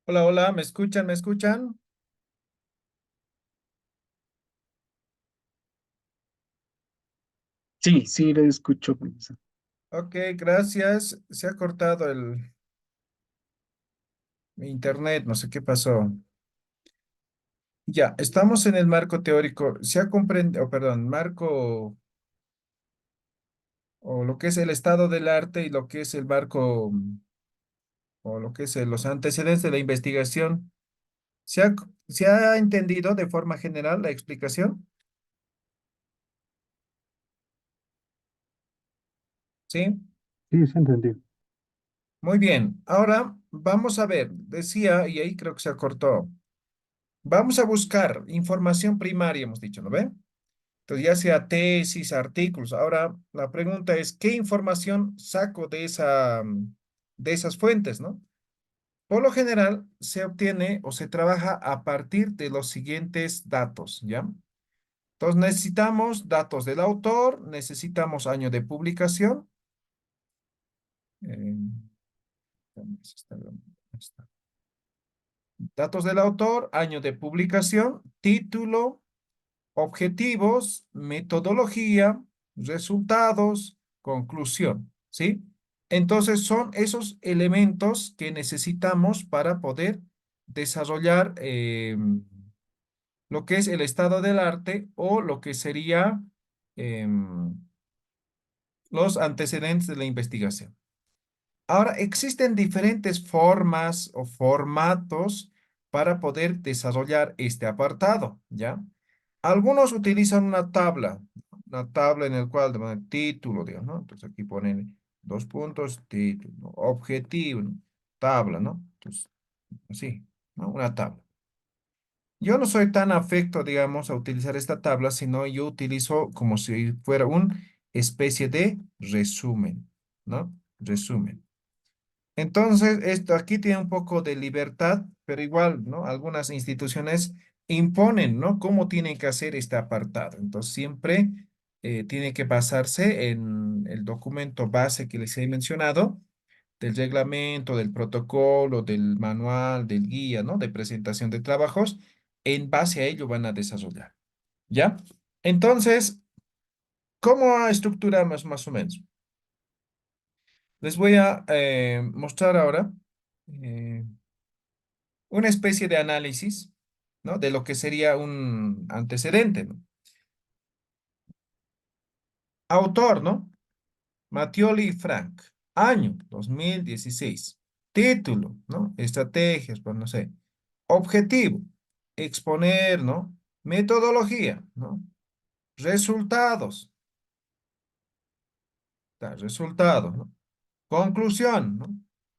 Hola, hola, ¿me escuchan? ¿Me escuchan? Sí, sí, lo escucho, profesor. Ok, gracias. Se ha cortado mi internet, no sé qué pasó. Ya, estamos en el marco teórico. Se ha comprendido, perdón, marco o lo que es el estado del arte y lo que es el marco o lo que es los antecedentes de la investigación. ¿Se ha entendido de forma general la explicación? Sí. Sí, se entendió. Muy bien. Ahora vamos a ver. Decía, y ahí creo que se acortó. Vamos a buscar información primaria, hemos dicho, ¿no ve? Entonces, ya sea tesis, artículos. Ahora, la pregunta es, ¿qué información saco de esas fuentes, ¿no? Por lo general, se obtiene o se trabaja a partir de los siguientes datos, ¿ya? Entonces, necesitamos datos del autor, necesitamos año de publicación. eh, ¿dónde está? Datos del autor, año de publicación, título, objetivos, metodología, resultados, conclusión, ¿sí? Entonces son esos elementos que necesitamos para poder desarrollar lo que es el estado del arte o lo que sería em, los antecedentes de la investigación. Ahora, existen diferentes formas o formatos para poder desarrollar este apartado, ¿ya? Algunos utilizan una tabla en el cual de título, digamos, ¿no? Entonces aquí ponen dos puntos, título, ¿no? Objetivo, ¿no? Tabla, ¿no? Entonces, así, ¿no? Una tabla. Yo no soy tan afecto, digamos, a utilizar esta tabla, sino yo utilizo como si fuera una especie de resumen, ¿no? Resumen. Entonces, esto aquí tiene un poco de libertad, pero igual, ¿no? Algunas instituciones imponen, ¿no? Cómo tienen que hacer este apartado. Entonces, siempre tiene que basarse en el documento base que les he mencionado, del reglamento, del protocolo, del manual, del guía, ¿no? De presentación de trabajos. En base a ello van a desarrollar, ¿ya? Entonces, ¿cómo estructuramos más o menos? Les voy a mostrar ahora. eh, una especie de análisis, ¿no? De lo que sería un antecedente, ¿no? Autor, ¿no? Mattioli y Frank. Año, 2016. Título, ¿no? Estrategias, pues no sé. Objetivo, exponer, ¿no? Metodología, ¿no? Resultados, resultados, ¿no? Conclusión, ¿no?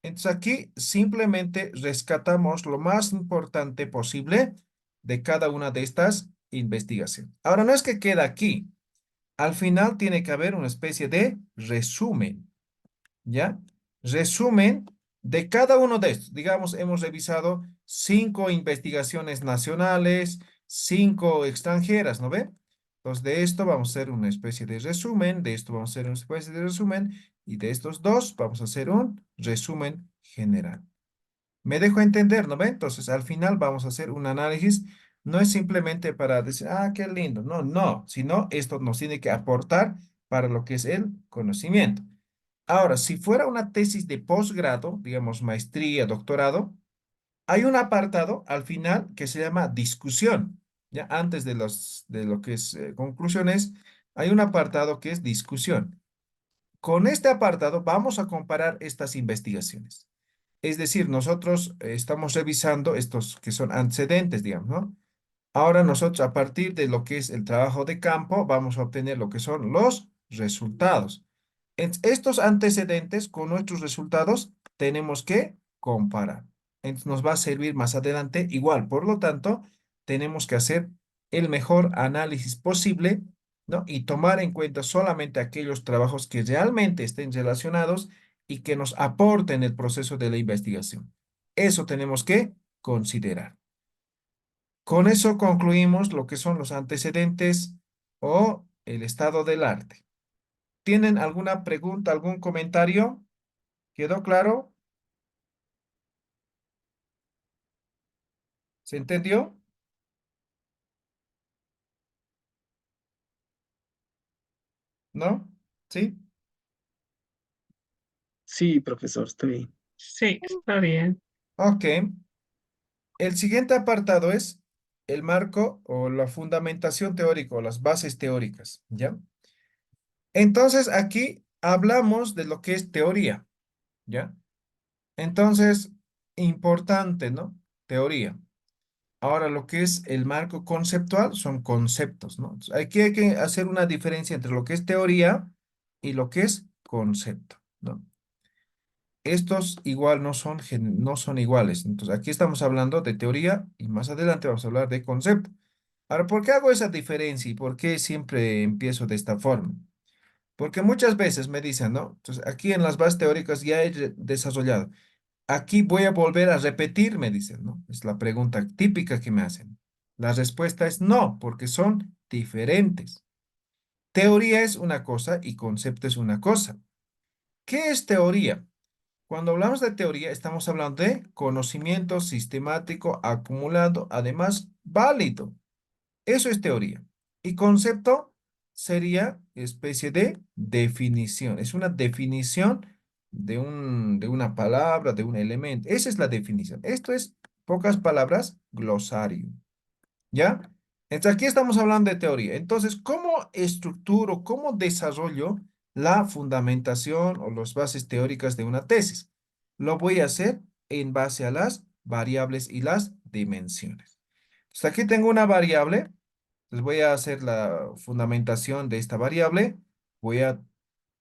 Entonces aquí simplemente rescatamos lo más importante posible de cada una de estas investigaciones. Ahora, no es que queda aquí. Al final tiene que haber una especie de resumen, ¿ya? Resumen de cada uno de estos. Digamos, hemos revisado 5 investigaciones nacionales, 5 extranjeras, ¿no ve? Entonces, de esto vamos a hacer una especie de resumen, de esto vamos a hacer una especie de resumen, y de estos dos vamos a hacer un resumen general. Me dejo entender, ¿no ve? Entonces, al final vamos a hacer un análisis. No es simplemente para decir, ah, qué lindo. No, no, sino esto nos tiene que aportar para lo que es el conocimiento. Ahora, si fuera una tesis de posgrado, digamos maestría, doctorado, hay un apartado al final que se llama discusión. Ya antes de lo que es conclusiones, hay un apartado que es discusión. Con este apartado vamos a comparar estas investigaciones. Es decir, nosotros estamos revisando estos que son antecedentes, digamos, ¿no? Ahora nosotros a partir de lo que es el trabajo de campo vamos a obtener lo que son los resultados. Estos antecedentes con nuestros resultados tenemos que comparar. Entonces nos va a servir más adelante igual. Por lo tanto, tenemos que hacer el mejor análisis posible, ¿no? Y tomar en cuenta solamente aquellos trabajos que realmente estén relacionados y que nos aporten el proceso de la investigación. Eso tenemos que considerar. Con eso concluimos lo que son los antecedentes o el estado del arte. ¿Tienen alguna pregunta, algún comentario? ¿Quedó claro? ¿Se entendió? ¿No? ¿Sí? Sí, profesor, estoy bien. Sí, está bien. Ok. El siguiente apartado es el marco o la fundamentación teórica o las bases teóricas, ¿ya? Entonces, aquí hablamos de lo que es teoría, ¿ya? Entonces, importante, ¿no? Teoría. Ahora, lo que es el marco conceptual son conceptos, ¿no? Entonces, aquí hay que hacer una diferencia entre lo que es teoría y lo que es concepto, ¿no? Estos igual no son iguales. Entonces, aquí estamos hablando de teoría y más adelante vamos a hablar de concepto. Ahora, ¿por qué hago esa diferencia y por qué siempre empiezo de esta forma? Porque muchas veces me dicen, ¿no? Entonces, aquí en las bases teóricas ya he desarrollado. Aquí voy a volver a repetir, me dicen, ¿no? Es la pregunta típica que me hacen. La respuesta es no, porque son diferentes. Teoría es una cosa y concepto es una cosa. ¿Qué es teoría? Cuando hablamos de teoría, estamos hablando de conocimiento sistemático acumulado, además válido. Eso es teoría. Y concepto sería especie de definición. Es una definición de una palabra, de un elemento. Esa es la definición. Esto es, pocas palabras, glosario. ¿Ya? Entonces aquí estamos hablando de teoría. Entonces, ¿cómo estructuro, cómo desarrollo la fundamentación o las bases teóricas de una tesis? Lo voy a hacer en base a las variables y las dimensiones. Entonces aquí tengo una variable. Entonces voy a hacer la fundamentación de esta variable. Voy a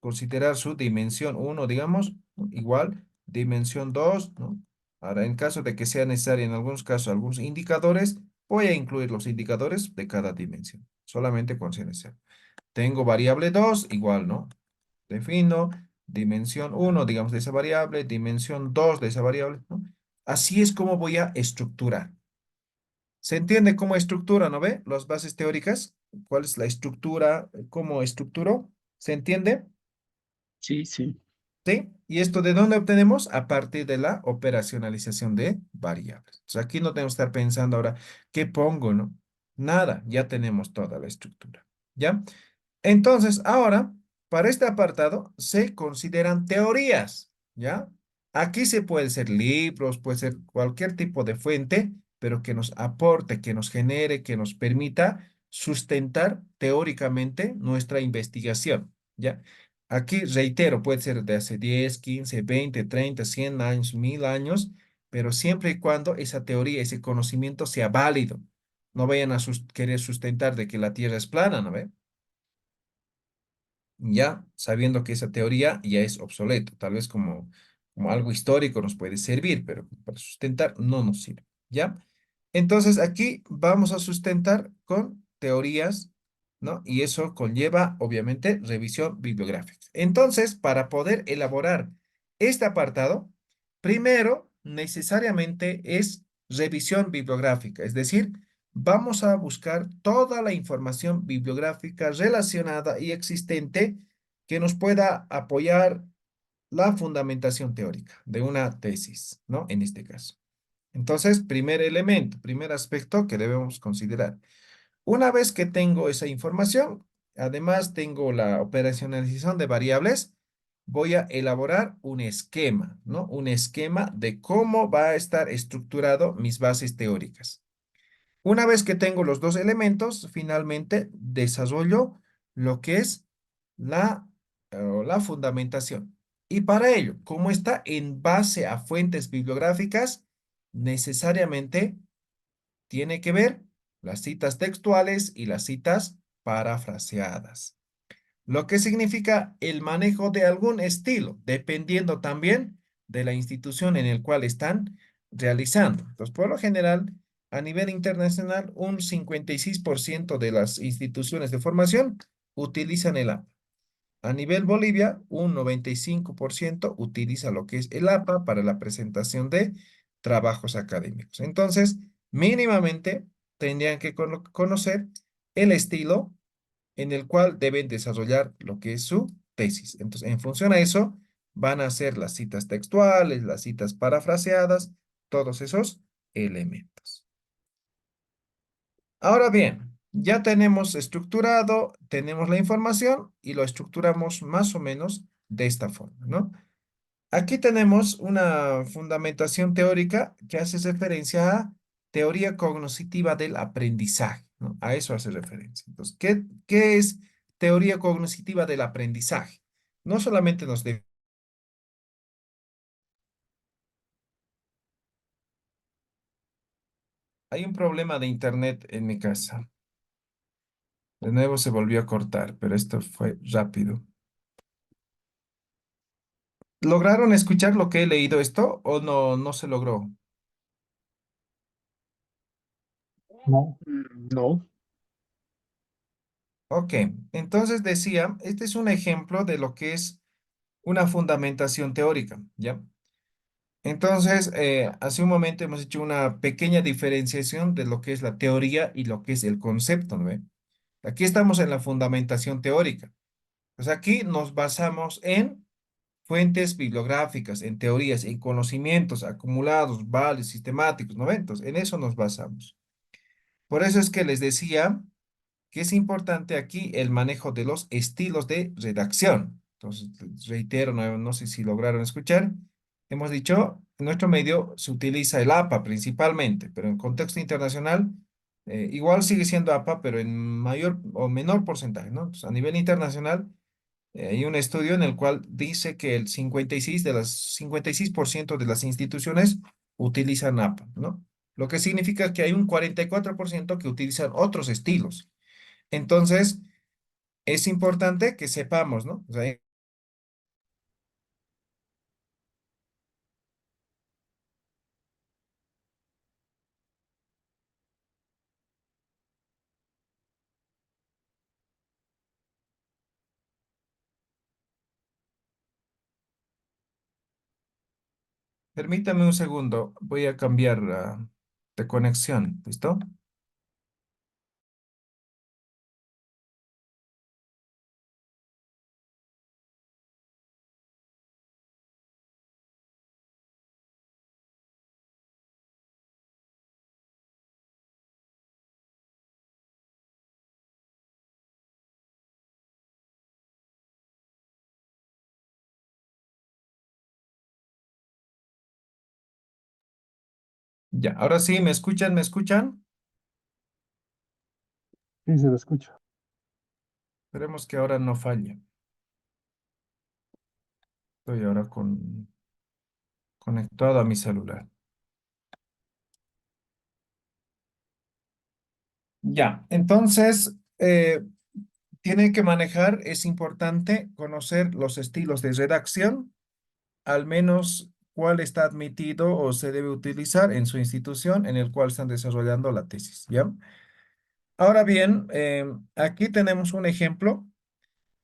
considerar su dimensión uno, digamos, ¿no? Igual, dimensión 2, ¿no? Ahora, en caso de que sea necesario en algunos casos algunos indicadores, voy a incluir los indicadores de cada dimensión, solamente con CNC. Tengo variable 2 igual, ¿no? Defino dimensión uno, digamos, de esa variable, dimensión 2 de esa variable, ¿no? Así es como voy a estructurar. ¿Se entiende cómo estructura, no ve? Las bases teóricas, cuál es la estructura, cómo estructuro, ¿se entiende? Sí, sí. ¿Sí? ¿Y esto de dónde obtenemos? A partir de la operacionalización de variables. Entonces aquí no tenemos que estar pensando ahora, ¿qué pongo, no? Nada, ya tenemos toda la estructura. ¿Ya? Entonces, ahora, para este apartado se consideran teorías, ¿ya? Aquí se puede ser libros, puede ser cualquier tipo de fuente, pero que nos aporte, que nos genere, que nos permita sustentar teóricamente nuestra investigación, ¿ya? Aquí, reitero, puede ser de hace 10, 15, 20, 30, 100 años, 1000 años, pero siempre y cuando esa teoría, ese conocimiento sea válido. No vayan a querer sustentar de que la Tierra es plana, ¿no ve? Ya sabiendo que esa teoría ya es obsoleto, tal vez como algo histórico nos puede servir, pero para sustentar no nos sirve, ¿ya? Entonces aquí vamos a sustentar con teorías, ¿no? Y eso conlleva, obviamente, revisión bibliográfica. Entonces, para poder elaborar este apartado, primero necesariamente es revisión bibliográfica, es decir, vamos a buscar toda la información bibliográfica relacionada y existente que nos pueda apoyar la fundamentación teórica de una tesis, ¿no? En este caso. Entonces, primer elemento, primer aspecto que debemos considerar. Una vez que tengo esa información, además tengo la operacionalización de variables, voy a elaborar un esquema, ¿no? Un esquema de cómo va a estar estructurado mis bases teóricas. Una vez que tengo los dos elementos, finalmente desarrollo lo que es la fundamentación. Y para ello, como está en base a fuentes bibliográficas, necesariamente tiene que ver las citas textuales y las citas parafraseadas, lo que significa el manejo de algún estilo, dependiendo también de la institución en el cual están realizando. Entonces, por lo general, a nivel internacional, un 56% de las instituciones de formación utilizan el APA. A nivel Bolivia, un 95% utiliza lo que es el APA para la presentación de trabajos académicos. Entonces, mínimamente tendrían que conocer el estilo en el cual deben desarrollar lo que es su tesis. Entonces, en función a eso, van a hacer las citas textuales, las citas parafraseadas, todos esos elementos. Ahora bien, ya tenemos estructurado, tenemos la información y lo estructuramos más o menos de esta forma, ¿no? Aquí tenemos una fundamentación teórica que hace referencia a teoría cognitiva del aprendizaje, ¿no? A eso hace referencia. Entonces, ¿qué es teoría cognitiva del aprendizaje? No solamente nos debe... Hay un problema de internet en mi casa. De nuevo se volvió a cortar, pero esto fue rápido. ¿Lograron escuchar lo que he leído esto o no se logró? No. No. Ok, entonces decía, este es un ejemplo de lo que es una fundamentación teórica, ¿ya? Entonces, hace un momento hemos hecho una pequeña diferenciación de lo que es la teoría y lo que es el concepto, ¿no ve? Aquí estamos en la fundamentación teórica. Pues aquí nos basamos en fuentes bibliográficas, en teorías, en conocimientos acumulados, vales, sistemáticos, ¿no ve? Entonces, en eso nos basamos. Por eso es que les decía que es importante aquí el manejo de los estilos de redacción. Entonces, reitero, no sé si lograron escuchar. Hemos dicho, en nuestro medio se utiliza el APA principalmente, pero en contexto internacional, igual sigue siendo APA, pero en mayor o menor porcentaje, ¿no? Entonces, a nivel internacional, hay un estudio en el cual dice que el 56% de las instituciones utilizan APA, ¿no? Lo que significa que hay un 44% que utilizan otros estilos. Entonces, es importante que sepamos, ¿no? O sea, permítame un segundo, voy a cambiar de conexión, ¿listo? Ya, ahora sí, ¿me escuchan? ¿Me escuchan? Sí, se lo escucho. Esperemos que ahora no falle. Estoy ahora conectado a mi celular. Ya, entonces, tiene que manejar, es importante conocer los estilos de redacción, al menos cuál está admitido o se debe utilizar en su institución en el cual están desarrollando la tesis, ¿ya? Ahora bien, aquí tenemos un ejemplo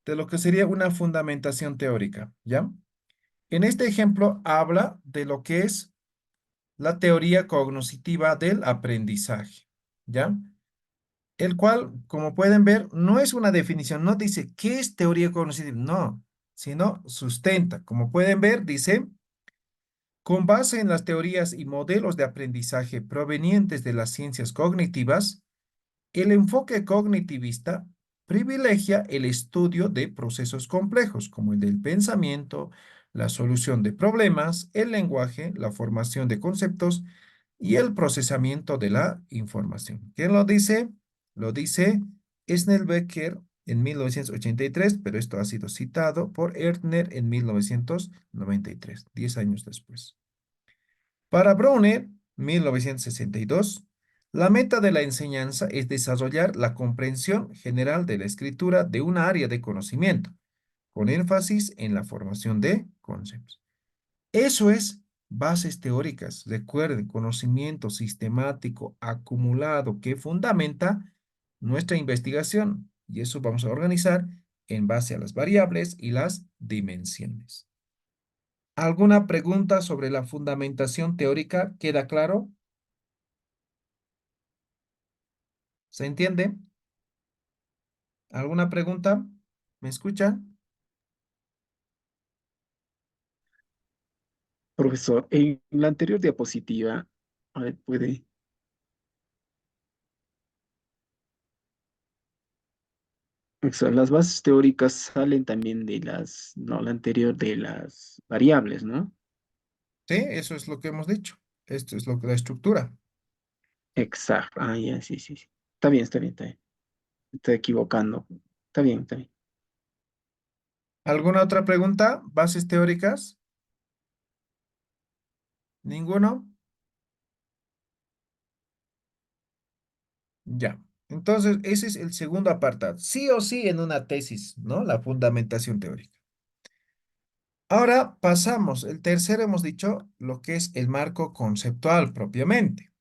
de lo que sería una fundamentación teórica, ¿ya? En este ejemplo habla de lo que es la teoría cognitiva del aprendizaje, ¿ya? El cual, como pueden ver, no es una definición, no dice qué es teoría cognitiva, no, sino sustenta. Como pueden ver, dice, con base en las teorías y modelos de aprendizaje provenientes de las ciencias cognitivas, el enfoque cognitivista privilegia el estudio de procesos complejos, como el del pensamiento, la solución de problemas, el lenguaje, la formación de conceptos y el procesamiento de la información. ¿Quién lo dice? Lo dice Snellbecker en 1983, pero esto ha sido citado por Ertner en 1993, 10 años después. Para Browner, 1962, la meta de la enseñanza es desarrollar la comprensión general de la escritura de una área de conocimiento, con énfasis en la formación de conceptos. Eso es bases teóricas, recuerden, conocimiento sistemático acumulado que fundamenta nuestra investigación y eso vamos a organizar en base a las variables y las dimensiones. ¿Alguna pregunta sobre la fundamentación teórica? ¿Queda claro? ¿Se entiende? ¿Alguna pregunta? ¿Me escuchan? Profesor, en la anterior diapositiva, a ver, puede. Las bases teóricas salen también de no, la anterior de las variables, ¿no? Sí, eso es lo que hemos dicho. Esto es lo que la estructura. Exacto. Ah, ya, sí, sí, sí. Está bien, está bien, está bien. Estoy equivocando. Está bien, está bien. ¿Alguna otra pregunta? ¿Bases teóricas? ¿Ninguno? Ya. Entonces, ese es el segundo apartado. Sí o sí en una tesis, ¿no? La fundamentación teórica. Ahora pasamos. El tercero hemos dicho lo que es el marco conceptual propiamente.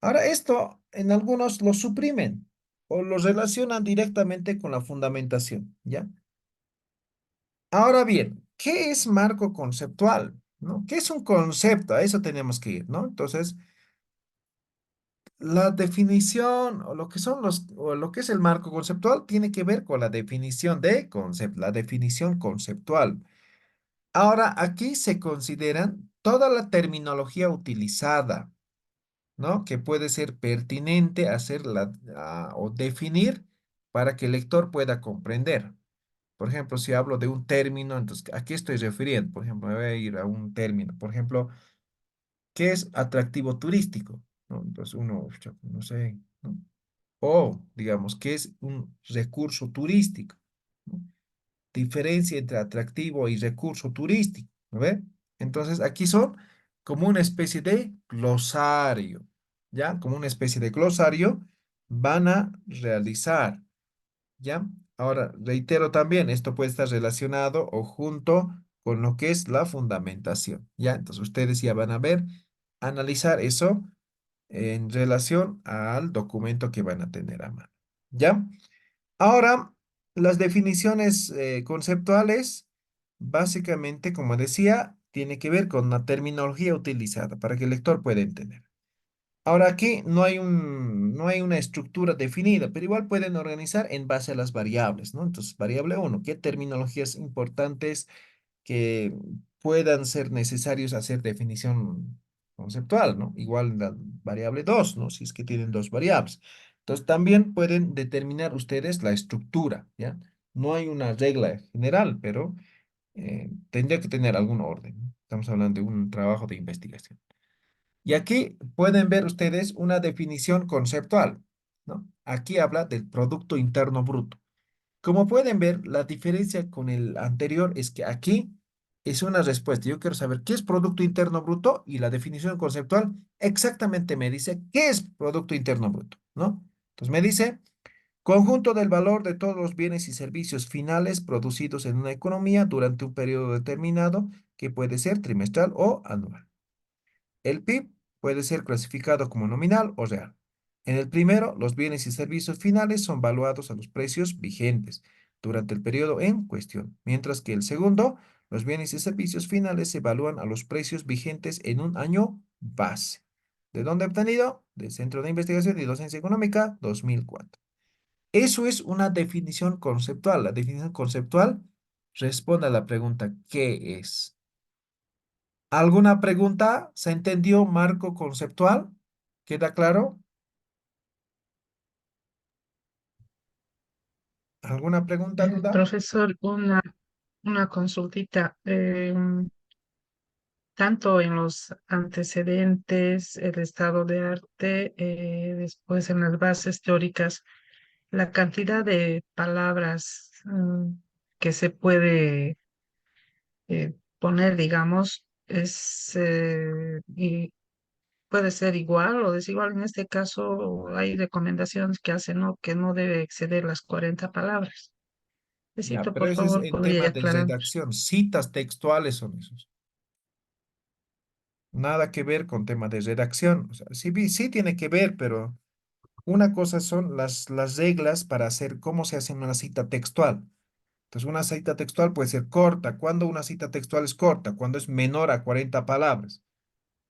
Ahora, esto en algunos lo suprimen o lo relacionan directamente con la fundamentación, ¿ya? Ahora bien, ¿qué es marco conceptual? ¿No? ¿Qué es un concepto? A eso tenemos que ir, ¿no? Entonces, la definición o lo que son o lo que es el marco conceptual tiene que ver con la definición de concepto, la definición conceptual. Ahora, aquí se consideran toda la terminología utilizada, ¿no? Que puede ser pertinente o definir para que el lector pueda comprender. Por ejemplo, si hablo de un término, entonces, ¿a qué estoy refiriendo? Por ejemplo, me voy a ir a un término. Por ejemplo, ¿qué es atractivo turístico? ¿No? Entonces, uno, pucha, no sé, ¿no? O, digamos, ¿qué es un recurso turístico? ¿No? Diferencia entre atractivo y recurso turístico, ¿no ve? Entonces, aquí son como una especie de glosario, ¿ya? Como una especie de glosario van a realizar. ¿Ya? Ahora, reitero también, esto puede estar relacionado o junto con lo que es la fundamentación, ¿ya? Entonces, ustedes ya van a ver, analizar eso en relación al documento que van a tener a mano, ¿ya? Ahora, las definiciones conceptuales, básicamente, como decía, tiene que ver con la terminología utilizada para que el lector pueda entender. Ahora aquí no hay una estructura definida, pero igual pueden organizar en base a las variables, ¿no? Entonces, variable uno, ¿qué terminologías importantes que puedan ser necesarios hacer definición conceptual, ¿no? Igual la variable 2, ¿no? Si es que tienen dos variables. Entonces, también pueden determinar ustedes la estructura, ¿ya? No hay una regla general, pero tendría que tener algún orden, ¿no? Estamos hablando de un trabajo de investigación. Y aquí pueden ver ustedes una definición conceptual, ¿no? Aquí habla del Producto Interno Bruto. Como pueden ver, la diferencia con el anterior es que aquí es una respuesta. Yo quiero saber qué es Producto Interno Bruto y la definición conceptual exactamente me dice qué es Producto Interno Bruto, ¿no? Entonces me dice conjunto del valor de todos los bienes y servicios finales producidos en una economía durante un periodo determinado que puede ser trimestral o anual. El PIB puede ser clasificado como nominal o real. En el primero, los bienes y servicios finales son valuados a los precios vigentes durante el periodo en cuestión, mientras que el segundo, los bienes y servicios finales se evalúan a los precios vigentes en un año base. ¿De dónde he obtenido? Del Centro de Investigación y Docencia Económica 2004. Eso es una definición conceptual. La definición conceptual responde a la pregunta ¿qué es? ¿Alguna pregunta? ¿Se entendió marco conceptual? ¿Queda claro? ¿Alguna pregunta, duda? Profesor, una consultita. Tanto en los antecedentes, el estado de arte, después en las bases teóricas, la cantidad de palabras que se puede poner, digamos, y puede ser igual o desigual. En este caso, hay recomendaciones que hacen, ¿no? Que no debe exceder las 40 palabras. Ya, Necesito, pero por eso es favor, en tema podría de aclarar. redacción. Citas textuales son esos. Nada que ver con tema de redacción. O sea, sí, sí tiene que ver, pero una cosa son las reglas para hacer cómo se hace una cita textual. Entonces, una cita textual puede ser corta. ¿Cuándo una cita textual es corta? Cuando es menor a 40 palabras.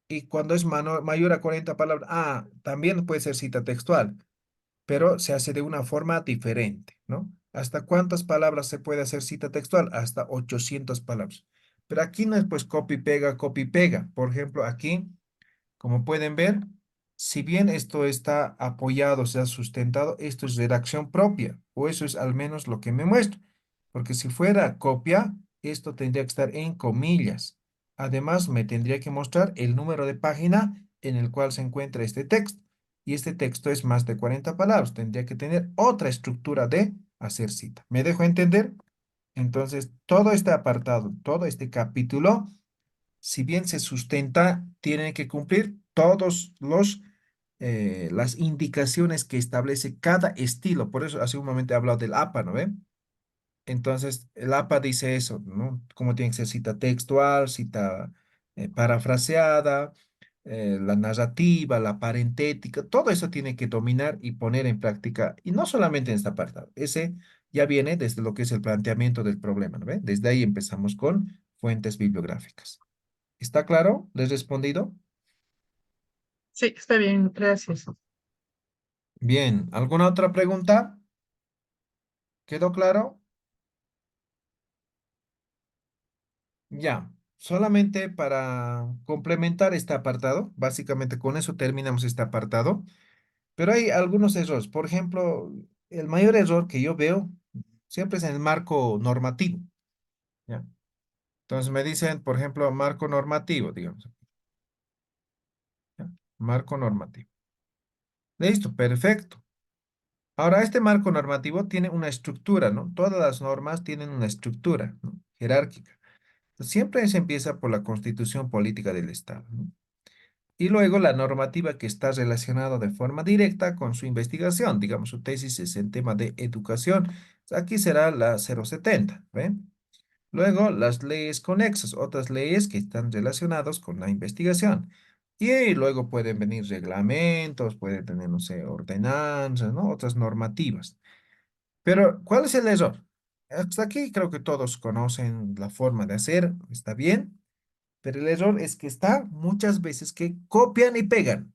Y cuando es mayor a 40 palabras, también puede ser cita textual, pero se hace de una forma diferente, ¿no? ¿Hasta cuántas palabras se puede hacer cita textual? Hasta 800 palabras. Pero aquí no es pues copy pega, copy pega. Por ejemplo, aquí, como pueden ver, Si bien esto está apoyado, se ha sustentado, esto es redacción propia, o eso es al menos lo que me muestra. Porque si fuera copia, esto tendría que estar en comillas. Además, me tendría que mostrar el número de página en el cual se encuentra este texto. Y este texto es más de 40 palabras. Tendría que tener otra estructura de hacer cita. ¿Me dejo entender? Entonces, todo este apartado, todo este capítulo, si bien se sustenta, tiene que cumplir todos los las indicaciones que establece cada estilo. Por eso hace un momento he hablado del APA, ¿no ve? Entonces, el APA dice eso, ¿no? Cómo tiene que ser cita textual, cita parafraseada, la narrativa, la parentética, todo eso tiene que dominar y poner en práctica, y no solamente en esta parte, ese ya viene desde lo que es el planteamiento del problema, ¿no ve? Desde ahí empezamos con fuentes bibliográficas. ¿Está claro? ¿Les he respondido? Sí, está bien, gracias. Bien, ¿alguna otra pregunta? ¿Quedó claro? Ya, solamente para complementar este apartado, básicamente con eso terminamos este apartado, pero hay algunos errores. Por ejemplo, el mayor error que yo veo siempre es en el marco normativo, ¿ya? Entonces me dicen, por ejemplo, marco normativo, digamos, ¿ya? Marco normativo. Listo, perfecto. Ahora, este marco normativo tiene una estructura, ¿no? Todas las normas tienen una estructura, ¿no? Jerárquica. Siempre se empieza por la Constitución Política del Estado, ¿no? Y luego la normativa que está relacionada de forma directa con su investigación. Digamos, su tesis es en tema de educación. Aquí será la 070, ¿ven? Luego las leyes conexas, otras leyes que están relacionadas con la investigación. Y luego pueden venir reglamentos, puede tener, no sé, ordenanzas, ¿no? Otras normativas. Pero, ¿cuál es el error? Hasta aquí creo que todos conocen la forma de hacer, está bien, pero el error es que está muchas veces que copian y pegan.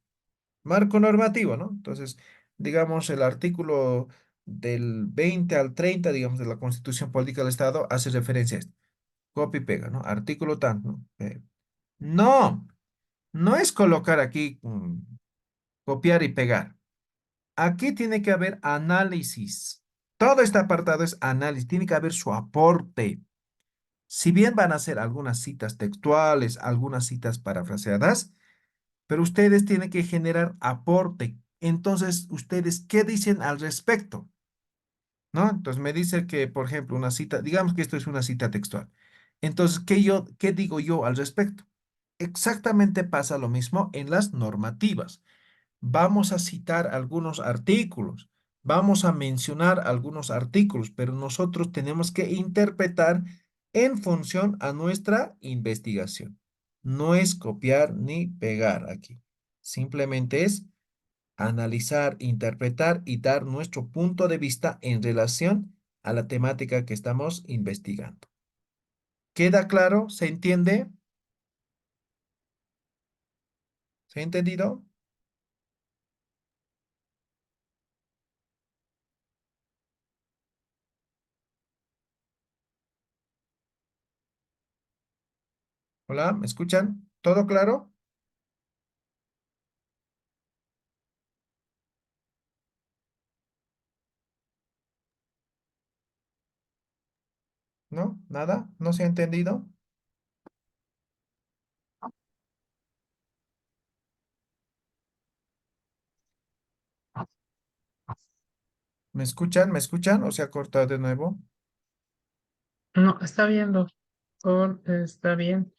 Marco normativo, ¿no? Entonces, digamos, el artículo del 20 al 30, digamos, de la Constitución Política del Estado hace referencia a esto. Copia y pega, ¿no? Artículo tanto, ¿no? No, no es colocar aquí copiar y pegar. Aquí tiene que haber análisis. Todo este apartado es análisis, tiene que haber su aporte. Si bien van a ser algunas citas textuales, algunas citas parafraseadas, pero ustedes tienen que generar aporte. Entonces, ¿ustedes qué dicen al respecto? ¿No? Entonces me dice que, por ejemplo, una cita, digamos que esto es una cita textual. Entonces, ¿qué digo yo al respecto? Exactamente pasa lo mismo en las normativas. Vamos a citar algunos artículos, vamos a mencionar algunos artículos, pero nosotros tenemos que interpretar en función a nuestra investigación. No es copiar ni pegar aquí. Simplemente es analizar, interpretar y dar nuestro punto de vista en relación a la temática que estamos investigando. ¿Queda claro? ¿Se entiende? ¿Se ha entendido? Hola, ¿me escuchan? ¿Todo claro? ¿No? ¿Nada? ¿No se ha entendido? ¿Me escuchan? ¿Me escuchan? ¿O se ha cortado de nuevo? No, está bien, doctor, está bien.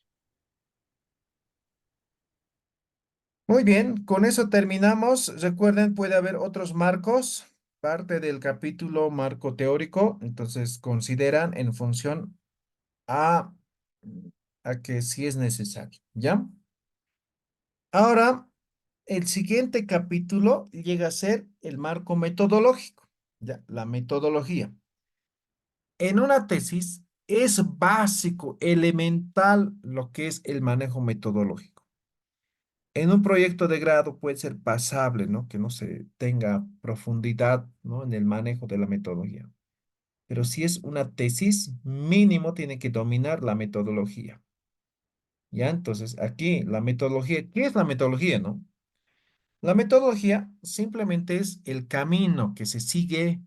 Muy bien, con eso terminamos. Recuerden, puede haber otros marcos, parte del capítulo marco teórico, entonces consideran en función a, a que sí es necesario, ¿ya? Ahora, el siguiente capítulo llega a ser el marco metodológico, ¿ya? La metodología. En una tesis es básico, elemental lo que es el manejo metodológico. En un proyecto de grado puede ser pasable, ¿no? Que no se tenga profundidad, ¿no? En el manejo de la metodología. Pero si es una tesis, mínimo tiene que dominar la metodología. ¿Ya? Entonces, aquí la metodología, ¿qué es la metodología, no? La metodología simplemente es el camino que se sigue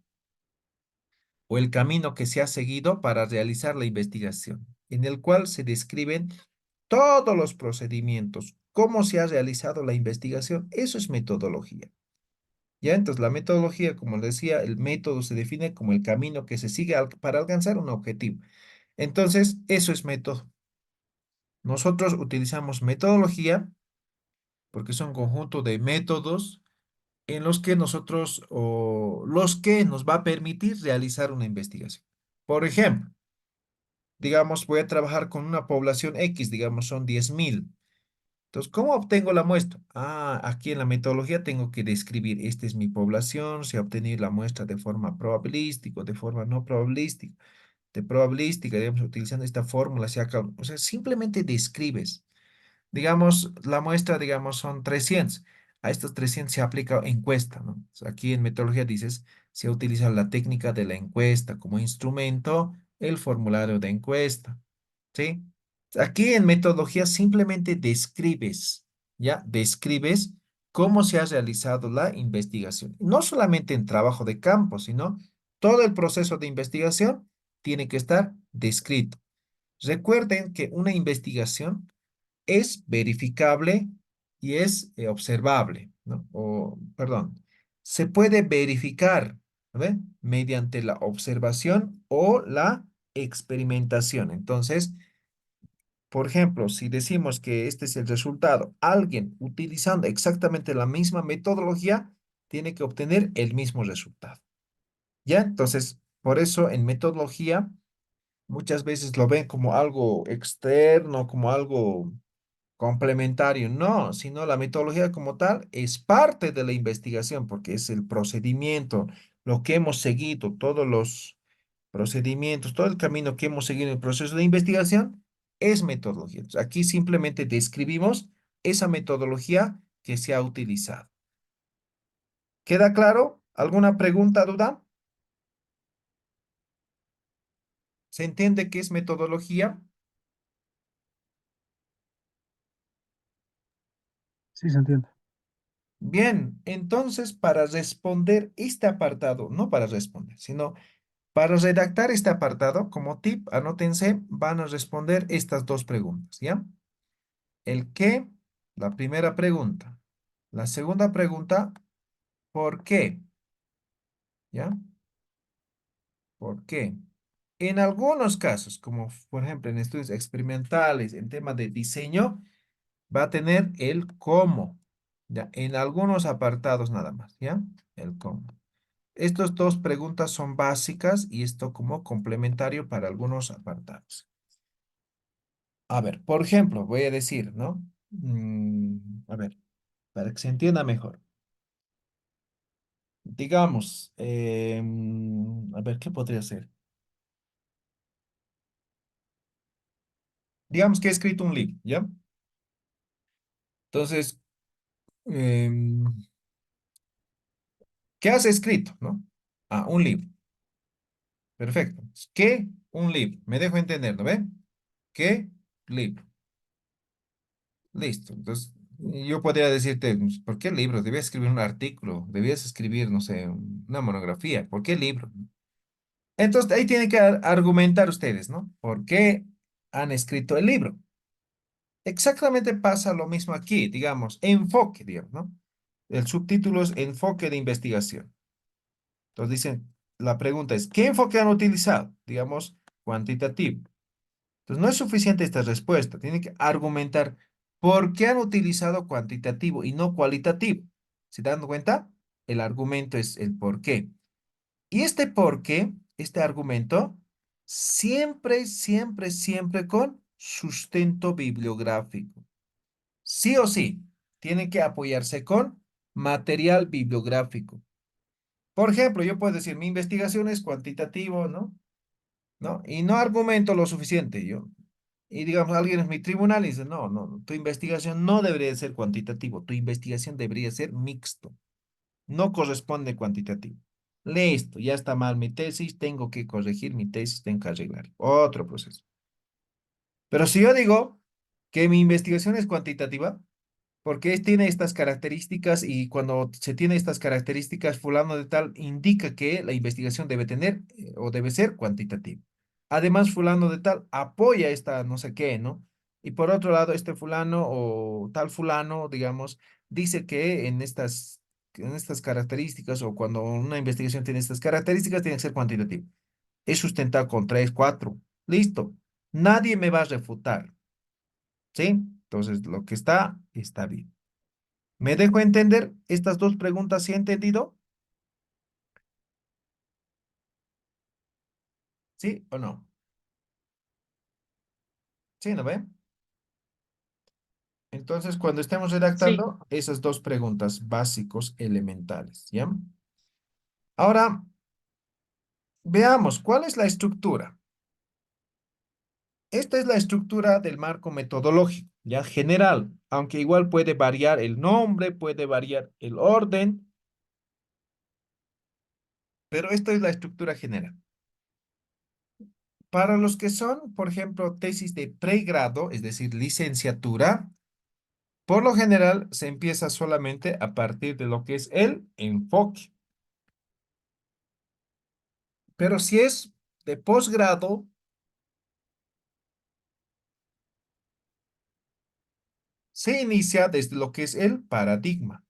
o el camino que se ha seguido para realizar la investigación, en el cual se describen todos los procedimientos, cómo se ha realizado la investigación. Eso es metodología. Ya, entonces la metodología, como les decía, el método se define como el camino que se sigue para alcanzar un objetivo. Entonces, eso es método. Nosotros utilizamos metodología porque es un conjunto de métodos en los que nosotros, o los que nos va a permitir realizar una investigación. Por ejemplo, digamos, voy a trabajar con una población X, digamos, son 10.000. Entonces, ¿cómo obtengo la muestra? Ah, aquí en la metodología tengo que describir, esta es mi población, se ha obtenido la muestra de forma probabilística, o de forma no probabilística, de probabilística, digamos, utilizando esta fórmula, o sea, simplemente describes. Digamos, la muestra, digamos, son 300. A estos 300 se aplica encuesta, ¿no? O sea, aquí en metodología dices, se utiliza la técnica de la encuesta como instrumento, el formulario de encuesta, ¿sí? Aquí en metodología simplemente describes, ¿ya? Describes cómo se ha realizado la investigación. No solamente en trabajo de campo, sino todo el proceso de investigación tiene que estar descrito. Recuerden que una investigación es verificable y es observable, ¿no? O, perdón, se puede verificar, ¿ve? Mediante la observación o la experimentación. Entonces, por ejemplo, si decimos que este es el resultado, alguien utilizando exactamente la misma metodología tiene que obtener el mismo resultado. ¿Ya? Entonces, por eso en metodología muchas veces lo ven como algo externo, como algo complementario, no, sino la metodología como tal es parte de la investigación porque es el procedimiento, lo que hemos seguido, todos los procedimientos, todo el camino que hemos seguido en el proceso de investigación es metodología. Entonces, aquí simplemente describimos esa metodología que se ha utilizado. ¿Queda claro? ¿Alguna pregunta, duda? ¿Se entiende qué es metodología? Sí, se entiende. Bien, entonces para responder este apartado, no para responder, sino para redactar este apartado, como tip, anótense, van a responder estas dos preguntas, ¿ya? El qué, la primera pregunta. La segunda pregunta, ¿por qué? ¿Ya? ¿Por qué? En algunos casos, como por ejemplo en estudios experimentales, en tema de diseño, va a tener el cómo, ¿ya? En algunos apartados nada más, ¿ya? El cómo. Estas dos preguntas son básicas y esto como complementario para algunos apartados. A ver, por ejemplo, voy a decir, ¿no? A ver, para que se entienda mejor. Digamos, a ver, ¿qué podría ser? Digamos que he escrito un libro, ¿ya? Entonces, em, ¿qué has escrito, no? Ah, un libro. Perfecto. ¿Qué? Un libro. Me dejo entender, ¿no ve? ¿Qué? Libro. Listo. Entonces, yo podría decirte, pues, ¿por qué libro? Debías escribir un artículo, debías escribir, no sé, una monografía. ¿Por qué libro? Entonces, ahí tienen que argumentar ustedes, ¿no? ¿Por qué han escrito el libro? Exactamente pasa lo mismo aquí, digamos, enfoque, digamos, ¿no? El subtítulo es enfoque de investigación. Entonces dicen, la pregunta es, ¿qué enfoque han utilizado? Digamos, cuantitativo. Entonces, no es suficiente esta respuesta. Tienen que argumentar por qué han utilizado cuantitativo y no cualitativo. ¿Se dan cuenta? El argumento es el por qué. Y este por qué, este argumento, siempre, siempre, siempre con sustento bibliográfico. Sí o sí, tiene que apoyarse con material bibliográfico. Por ejemplo, yo puedo decir, mi investigación es cuantitativo, ¿no? ¿No? Y no argumento lo suficiente. Y digamos, alguien es mi tribunal y dice, no, no, no, tu investigación no debería ser cuantitativo, tu investigación debería ser mixto, no corresponde cuantitativo. Listo, ya está mal mi tesis, tengo que corregir mi tesis, tengo que arreglar. Otro proceso. Pero si yo digo que mi investigación es cuantitativa, porque tiene estas características y cuando se tiene estas características, fulano de tal indica que la investigación debe tener o debe ser cuantitativa. Además, fulano de tal apoya esta no sé qué, ¿no? Y por otro lado, este fulano o tal fulano, digamos, dice que en estas características o cuando una investigación tiene estas características, tiene que ser cuantitativa. Es sustentado con tres, cuatro. Listo. Nadie me va a refutar, ¿sí? Entonces, lo que está, está bien. ¿Me dejo entender estas dos preguntas? ¿Sí he entendido? ¿Sí o no? ¿Sí, no ven? Entonces, cuando estemos Sí, redactando esas dos preguntas básicos elementales, ¿ya? Ahora, veamos, ¿cuál es la estructura? Esta es la estructura del marco metodológico, ya general, aunque igual puede variar el nombre, puede variar el orden, pero esta es la estructura general. Para los que son, por ejemplo, tesis de pregrado, es decir, licenciatura, por lo general se empieza solamente a partir de lo que es el enfoque. Pero si es de posgrado, se inicia desde lo que es el paradigma.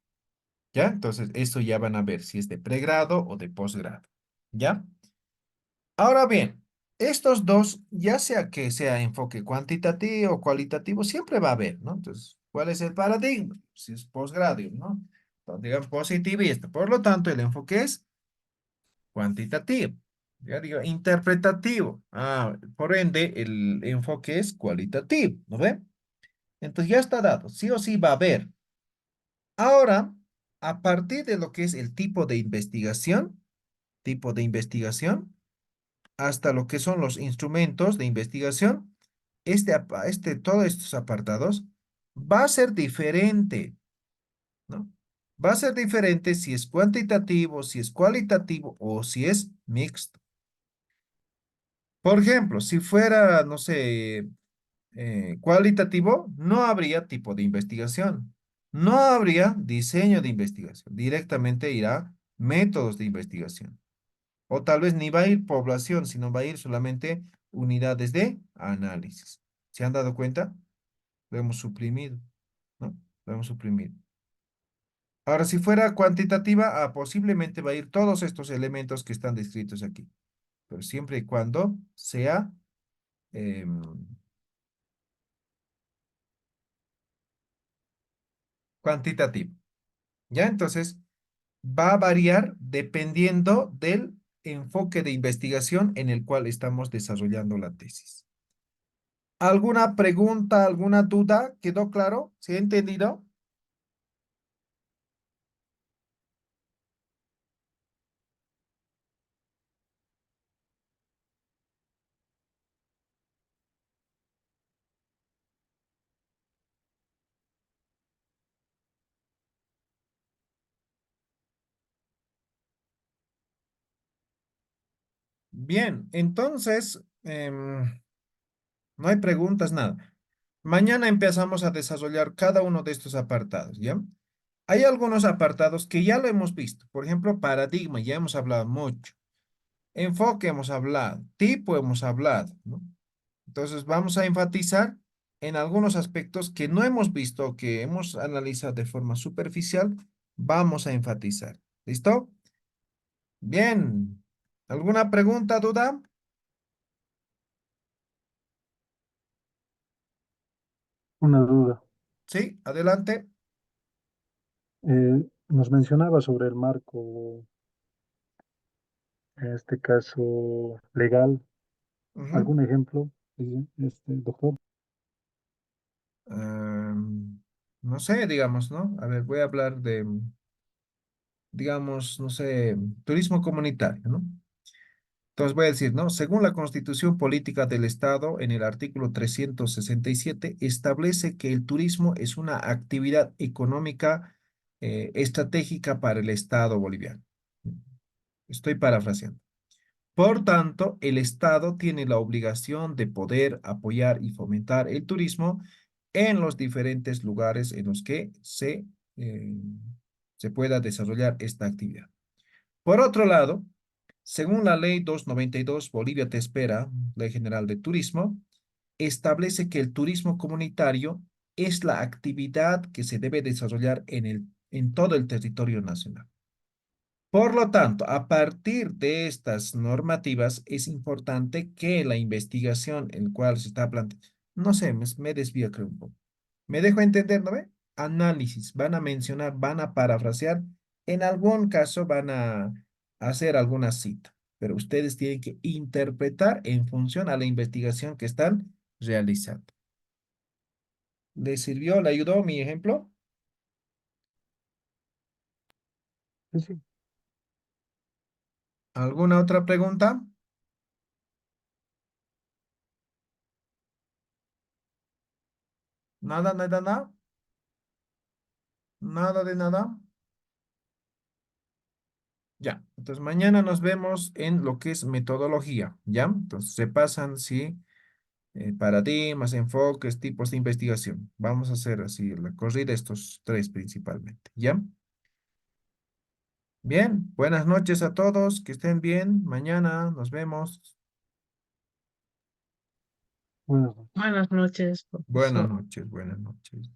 ¿Ya? Entonces, esto ya van a ver si es de pregrado o de posgrado. ¿Ya? Ahora bien, estos dos, ya sea que sea enfoque cuantitativo o cualitativo, siempre va a haber, ¿no? Entonces, ¿cuál es el paradigma? Si es posgrado, ¿no? Entonces, digamos positivista. Por lo tanto, el enfoque es cuantitativo. Ya digo, interpretativo. Ah, por ende, el enfoque es cualitativo, ¿no ve? Entonces ya está dado, sí o sí va a haber. Ahora, a partir de lo que es el tipo de investigación, hasta lo que son los instrumentos de investigación, todos estos apartados va a ser diferente, ¿no? Va a ser diferente si es cuantitativo, si es cualitativo o si es mixto. Por ejemplo, si fuera, no sé, cualitativo, no habría tipo de investigación, no habría diseño de investigación, directamente irá métodos de investigación. O tal vez ni va a ir población, sino va a ir solamente unidades de análisis. ¿Se han dado cuenta? Lo hemos suprimido, ¿no? Lo hemos suprimido. Ahora, si fuera cuantitativa, posiblemente va a ir todos estos elementos que están descritos aquí, pero siempre y cuando sea em, cuantitativo. ¿Ya? Entonces, va a variar dependiendo del enfoque de investigación en el cual estamos desarrollando la tesis. ¿Alguna pregunta, alguna duda? ¿Quedó claro? ¿Se ha entendido? Bien, entonces, no hay preguntas, nada. Mañana empezamos a desarrollar cada uno de estos apartados, ¿ya? Hay algunos apartados que ya lo hemos visto. Por ejemplo, paradigma, ya hemos hablado mucho. Enfoque hemos hablado. Tipo hemos hablado, ¿no? Entonces, vamos a enfatizar en algunos aspectos que no hemos visto, que hemos analizado de forma superficial, vamos a enfatizar. ¿Listo? Bien. ¿Alguna pregunta, duda? Una duda. Sí, adelante. Nos mencionaba sobre el marco, en este caso legal. Ujú. ¿Algún ejemplo, doctor? No sé, digamos, ¿no? A ver, voy a hablar de, digamos, no sé, turismo comunitario, ¿no? Entonces voy a decir, ¿no? Según la Constitución Política del Estado, en el artículo 367, establece que el turismo es una actividad económica estratégica para el Estado boliviano. Estoy parafraseando. Por tanto, el Estado tiene la obligación de poder apoyar y fomentar el turismo en los diferentes lugares en los que se pueda desarrollar esta actividad. Por otro lado, según la Ley 292, Bolivia Te Espera, Ley General de Turismo, establece que el turismo comunitario es la actividad que se debe desarrollar en todo el territorio nacional. Por lo tanto, a partir de estas normativas, es importante que la investigación en la cual se está planteando, no sé, me desvío creo un poco. ¿Me dejo entender, no ve? Análisis, van a mencionar, van a parafrasear, en algún caso van a hacer alguna cita, pero ustedes tienen que interpretar en función a la investigación que están realizando. ¿Les sirvió, le ayudó mi ejemplo? Sí, sí. ¿Alguna otra pregunta? Nada, nada, nada. Nada de nada. Ya, entonces mañana nos vemos en lo que es metodología, ¿ya? Entonces se pasan, sí, paradigmas, enfoques, tipos de investigación. Vamos a hacer así la corrida estos tres principalmente, ¿ya? Bien, buenas noches a todos, que estén bien. Mañana nos vemos. Bueno. Buenas noches, Buenas profesor. noches, buenas noches.